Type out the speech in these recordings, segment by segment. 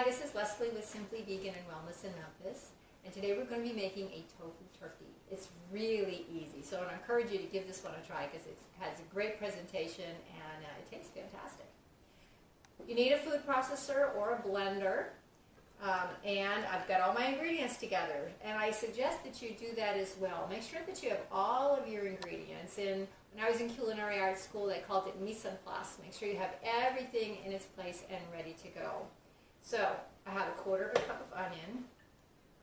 this is Leslie with Simply Vegan and Wellness in Memphis, and today we're going to be making a tofu turkey. It's really easy, so I encourage you to give this one a try because it has a great presentation and it tastes fantastic. You need a food processor or a blender, and I've got all my ingredients together, and I suggest that you do that as well. Make sure that you have all of your ingredients. When I was in culinary arts school, they called it mise en place. Make sure you have everything in its place and ready to go. So I have 1/4 cup of onion,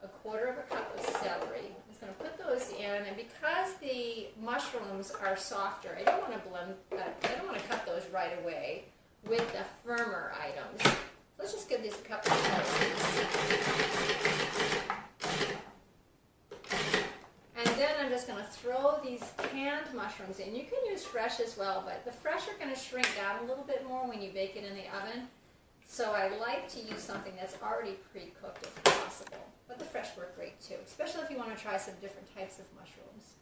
1/4 cup of celery. I'm just going to put those in, and because the mushrooms are softer, I don't want to cut those right away with the firmer items. Let's just give these a couple of and then I'm just going to throw these canned mushrooms in. You can use fresh as well, but the fresh are going to shrink down a little bit more when you bake it in the oven. So I like to use something that's already pre-cooked if possible. But the fresh work great too, especially if you want to try some different types of mushrooms.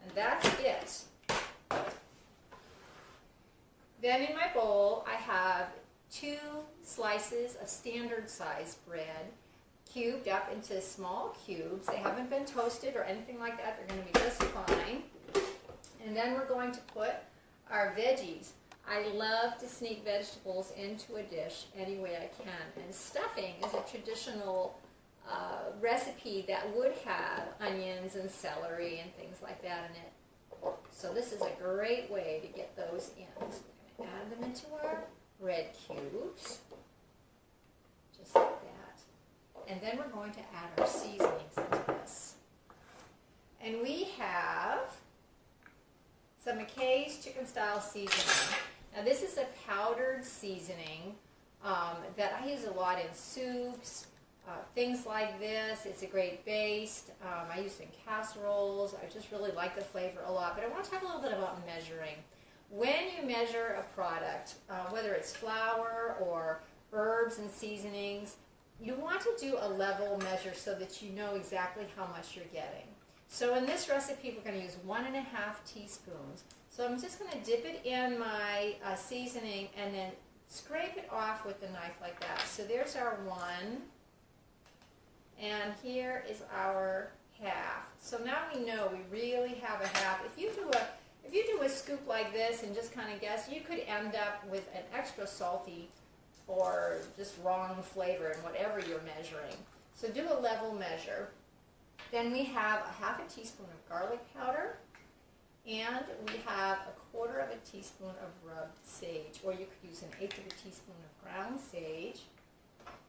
And that's it. Then in my bowl, I have 2 slices of standard size bread, cubed up into small cubes. They haven't been toasted or anything like that. They're going to be just fine. And then we're going to put our veggies. I love to sneak vegetables into a dish any way I can. And stuffing is a traditional recipe that would have onions and celery and things like that in it. So this is a great way to get those in. So we're going to add them into our bread cubes, just like that. And then we're going to add our seasonings into this. And we have some McKay's chicken style seasoning. Now this is a powdered seasoning that I use a lot in soups, things like this. It's a great base. I use it in casseroles. I just really like the flavor a lot. But I want to talk a little bit about measuring. When you measure a product, whether it's flour or herbs and seasonings, you want to do a level measure so that you know exactly how much you're getting. So in this recipe, we're going to use 1½ teaspoons. So I'm just going to dip it in my seasoning and then scrape it off with the knife like that. So there's our 1, and here is our half. So now we know we really have a half. If you do a scoop like this and just kind of guess, you could end up with an extra salty or just wrong flavor in whatever you're measuring. So do a level measure. Then we have a ½ teaspoon of garlic powder, and we have 1/4 teaspoon of rubbed sage, or you could use 1/8 teaspoon of ground sage,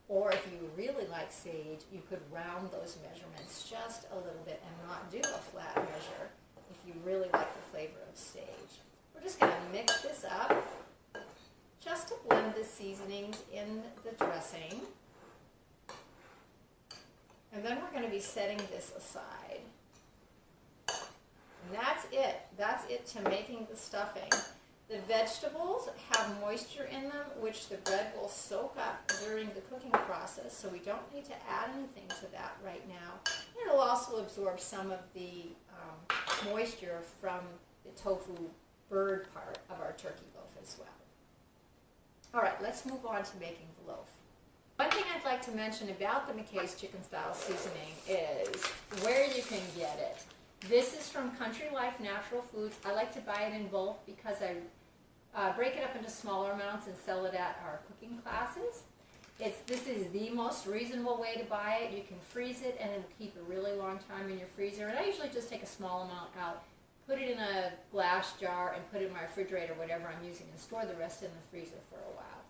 or if you really like sage, you could round those measurements just a little bit and not do a flat measure if you really like the flavor of sage. We're just going to mix this up just to blend the seasonings in the dressing. And then we're going to be setting this aside. And that's it. That's it to making the stuffing. The vegetables have moisture in them, which the bread will soak up during the cooking process, so we don't need to add anything to that right now. And it'll also absorb some of the moisture from the tofu bird part of our turkey loaf as well. All right, let's move on to making the loaf. One thing I'd like to mention about the McKay's chicken style seasoning is where you can get it. This is from Country Life Natural Foods. I like to buy it in bulk because I break it up into smaller amounts and sell it at our cooking classes. This is the most reasonable way to buy it. You can freeze it and it'll keep a really long time in your freezer. And I usually just take a small amount out, put it in a glass jar, and put it in my refrigerator, whatever I'm using, and store the rest in the freezer for a while.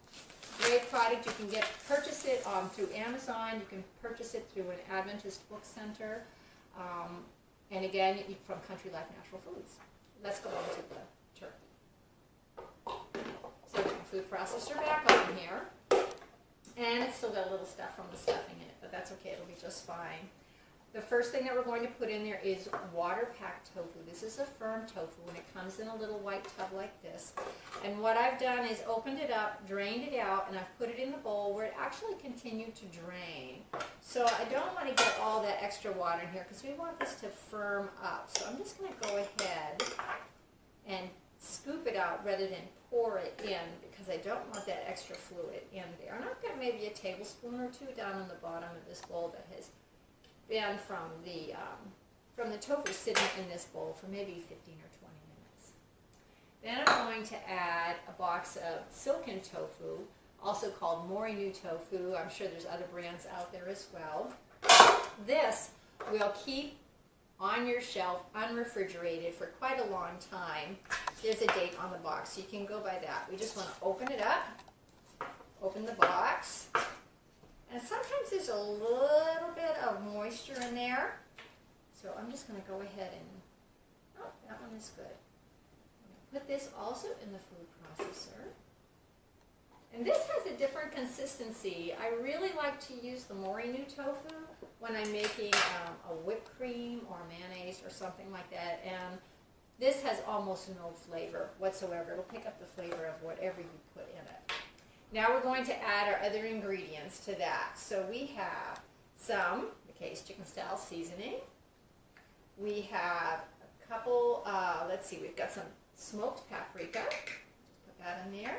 Great product. You can purchase it through Amazon. You can purchase it through an Adventist book center. And again, from Country Life Natural Foods. Let's go on to the turkey. So the food processor back on here. And it's still got a little stuff from the stuffing in it, but that's okay. It'll be just fine. The first thing that we're going to put in there is water-packed tofu. This is a firm tofu, and it comes in a little white tub like this. And what I've done is opened it up, drained it out, and I've put it in the bowl where it actually continued to drain. So I don't want to get all that extra water in here because we want this to firm up. So I'm just going to go ahead and scoop it out rather than pour it in because I don't want that extra fluid in there. And I've got maybe a tablespoon or two down in the bottom of this bowl that has been from the tofu sitting in this bowl for maybe 15 or 20 minutes. Then I'm going to add a box of silken tofu, also called Morinu tofu. I'm sure there's other brands out there as well. This will keep on your shelf unrefrigerated for quite a long time. There's a date on the box, so you can go by that. We just want to open it up, open the box, and sometimes there's a little bit of moisture in there. So I'm just going to go ahead and, oh, that one is good. Put this also in the food processor. And this has a different consistency. I really like to use the Morinu tofu when I'm making a whipped cream or mayonnaise or something like that. And this has almost no flavor whatsoever. It'll pick up the flavor of whatever you put in it. Now we're going to add our other ingredients to that. So we have some McKay's chicken style seasoning. We have a couple, let's see, we've got some smoked paprika. Put that in there.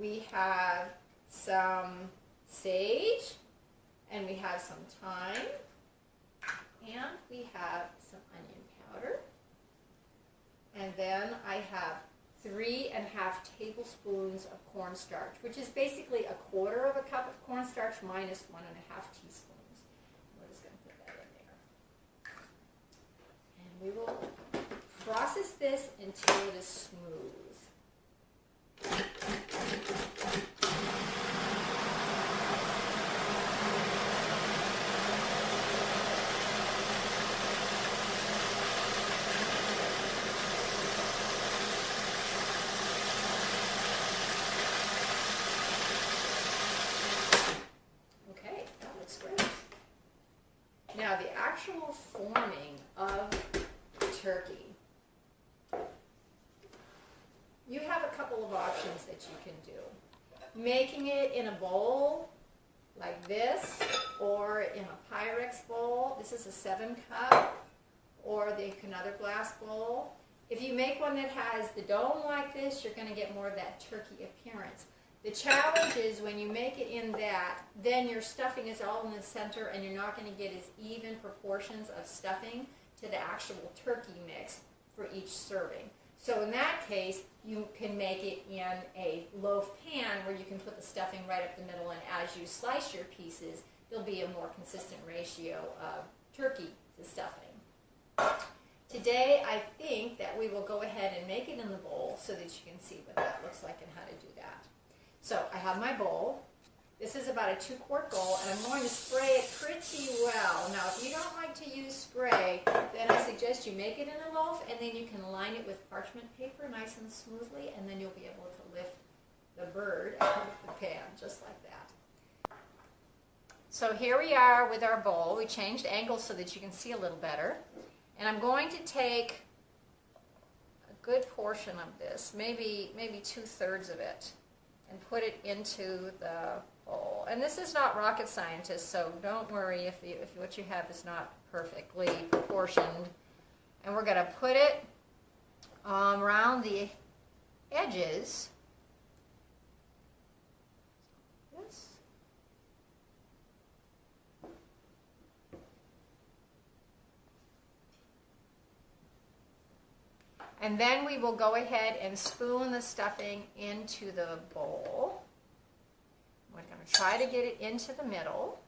We have some sage, and we have some thyme, and we have some onion powder. And then I have 3.5 tablespoons of cornstarch, which is basically 1/4 cup of cornstarch minus 1.5 teaspoons. We're just going to put that in there. And we will process this until it is smooth. Okay, that looks great. Now the actual forming of the turkey. You have a couple of options that you can do. Making it in a bowl like this, or in a Pyrex bowl. This is a 7-cup, or another glass bowl. If you make one that has the dome like this, you're going to get more of that turkey appearance. The challenge is when you make it in that, then your stuffing is all in the center and you're not going to get as even proportions of stuffing to the actual turkey mix for each serving. So in that case, you can make it in a loaf pan where you can put the stuffing right up the middle, and as you slice your pieces, there'll be a more consistent ratio of turkey to stuffing. Today, I think that we will go ahead and make it in the bowl so that you can see what that looks like and how to do that. So I have my bowl. This is about a 2-quart bowl, and I'm going to spray it pretty well. Now, if you don't like to use spray, then I suggest you make it in a loaf, and then you can line it with parchment paper nice and smoothly, and then you'll be able to lift the bird out of the pan, just like that. So here we are with our bowl. We changed angles so that you can see a little better. And I'm going to take a good portion of this, maybe 2/3 of it, and put it into the bowl. And this is not rocket scientist, so don't worry if what you have is not perfectly proportioned. And we're going to put it around the edges. This. And then we will go ahead and spoon the stuffing into the bowl. We're going to try to get it into the middle.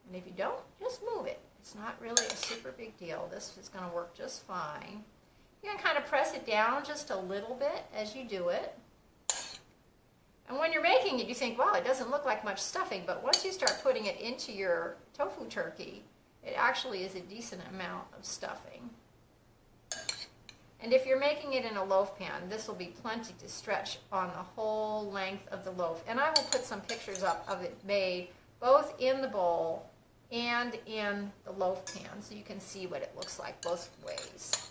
And if you don't, just move it. It's not really a super big deal. This is going to work just fine. You can kind of press it down just a little bit as you do it. And when you're making it, you think, wow, it doesn't look like much stuffing. But once you start putting it into your tofu turkey, it actually is a decent amount of stuffing. And if you're making it in a loaf pan, this will be plenty to stretch on the whole length of the loaf. And I will put some pictures up of it made both in the bowl and in the loaf pan so you can see what it looks like both ways.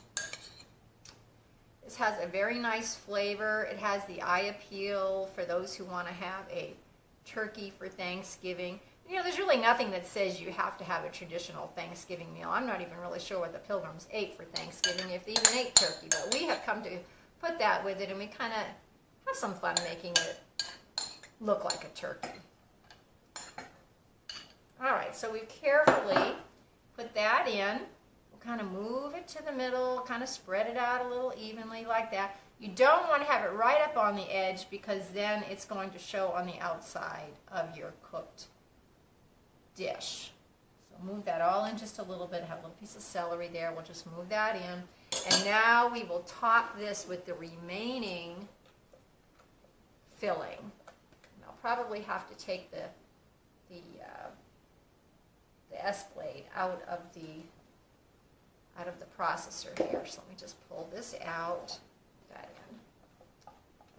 This has a very nice flavor. It has the eye appeal for those who want to have a turkey for Thanksgiving. You know, there's really nothing that says you have to have a traditional Thanksgiving meal. I'm not even really sure what the Pilgrims ate for Thanksgiving, if they even ate turkey, but we have come to put that with it, and we kind of have some fun making it look like a turkey. All right, so we carefully put that in. We'll kind of move it to the middle, kind of spread it out a little evenly like that. You don't want to have it right up on the edge because then it's going to show on the outside of your cooked dish. So move that all in just a little bit. Have a little piece of celery there. We'll just move that in. And now we will top this with the remaining filling. And I'll probably have to take the S-blade out of the processor here. So let me just pull this out, put that in,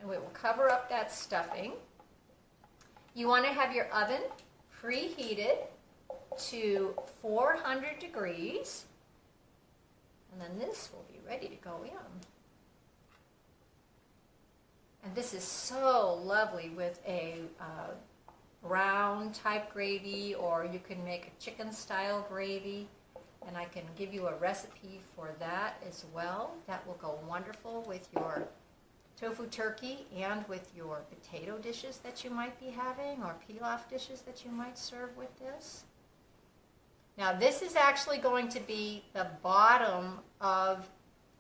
and we will cover up that stuffing. You want to have your oven preheated to 400 degrees, and then this will be ready to go in. And this is so lovely with a brown type gravy, or you can make a chicken style gravy, and I can give you a recipe for that as well. That will go wonderful with your tofu turkey and with your potato dishes that you might be having, or pilaf dishes that you might serve with this. Now this is actually going to be the bottom of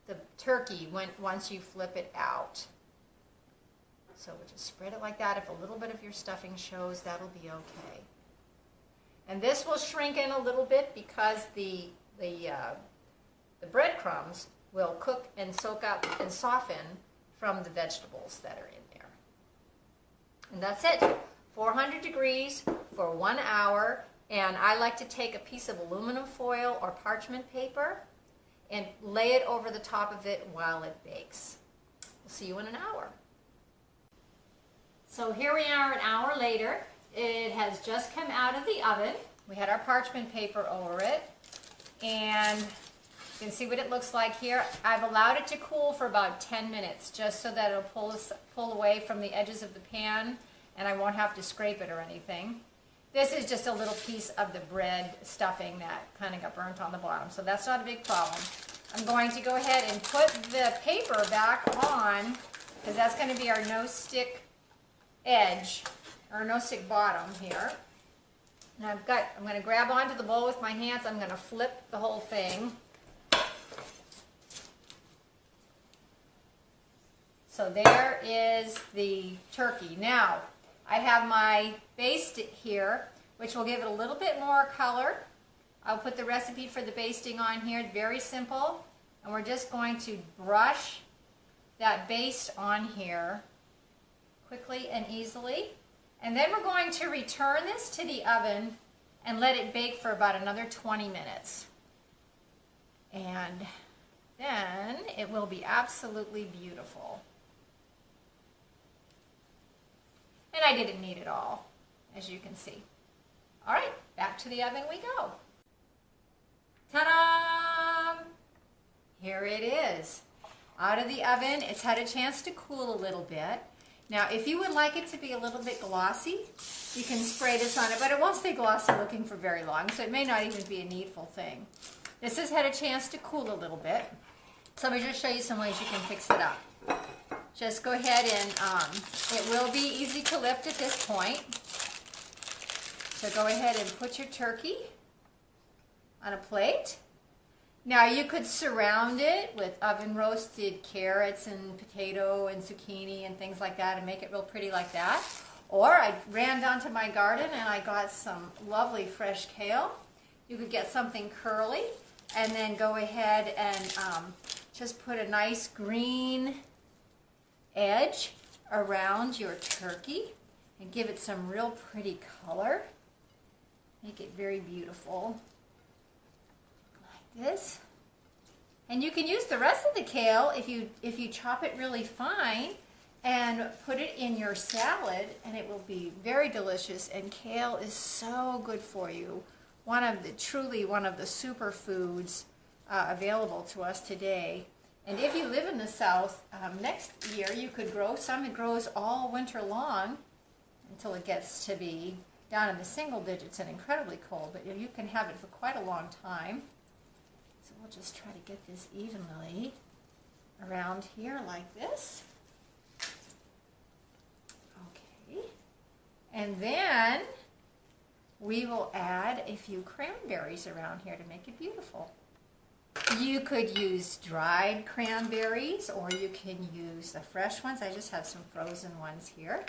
the turkey once you flip it out. So we'll just spread it like that. If a little bit of your stuffing shows, that'll be okay. And this will shrink in a little bit because the breadcrumbs will cook and soak up and soften from the vegetables that are in there. And that's it. 400 degrees for 1 hour. And I like to take a piece of aluminum foil or parchment paper and lay it over the top of it while it bakes. We'll see you in an hour. So here we are an hour later. It has just come out of the oven. We had our parchment paper over it, and you can see what it looks like here. I've allowed it to cool for about 10 minutes just so that it'll pull away from the edges of the pan, and I won't have to scrape it or anything. This is just a little piece of the bread stuffing that kind of got burnt on the bottom, so that's not a big problem. I'm going to go ahead and put the paper back on because that's going to be our no-stick edge, or no-stick bottom here. And I'm going to grab onto the bowl with my hands. I'm going to flip the whole thing. So there is the turkey. Now, I have my baste here, which will give it a little bit more color. I'll put the recipe for the basting on here. It's very simple. And we're just going to brush that baste on here quickly and easily. And then we're going to return this to the oven and let it bake for about another 20 minutes. And then it will be absolutely beautiful. And I didn't need it all, as you can see. All right, back to the oven we go. Ta-da! Here it is. Out of the oven. It's had a chance to cool a little bit. Now, if you would like it to be a little bit glossy, you can spray this on it, but it won't stay glossy looking for very long, so it may not even be a needful thing. This has had a chance to cool a little bit, so let me just show you some ways you can fix it up. Just go ahead and, it will be easy to lift at this point. So go ahead and put your turkey on a plate. Now you could surround it with oven roasted carrots and potato and zucchini and things like that and make it real pretty like that. Or I ran down to my garden and I got some lovely fresh kale. You could get something curly and then go ahead and just put a nice green edge around your turkey and give it some real pretty color. Make it very beautiful. This, and you can use the rest of the kale if you chop it really fine and put it in your salad, and it will be very delicious. And kale is so good for you. Truly one of the superfoods available to us today. And if you live in the South, next year you could grow some. It grows all winter long until it gets to be down in the single digits and incredibly cold, but you can have it for quite a long time. So we'll just try to get this evenly around here like this. Okay. And then we will add a few cranberries around here to make it beautiful. You could use dried cranberries, or you can use the fresh ones. I just have some frozen ones here,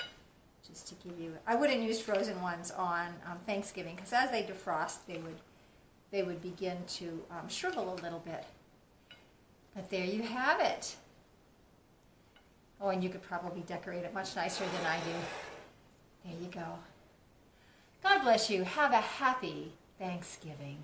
just to give you. I wouldn't use frozen ones on Thanksgiving, because as they defrost, they would begin to shrivel a little bit. But there you have it. Oh, and you could probably decorate it much nicer than I do. There you go. God bless you. Have a happy Thanksgiving.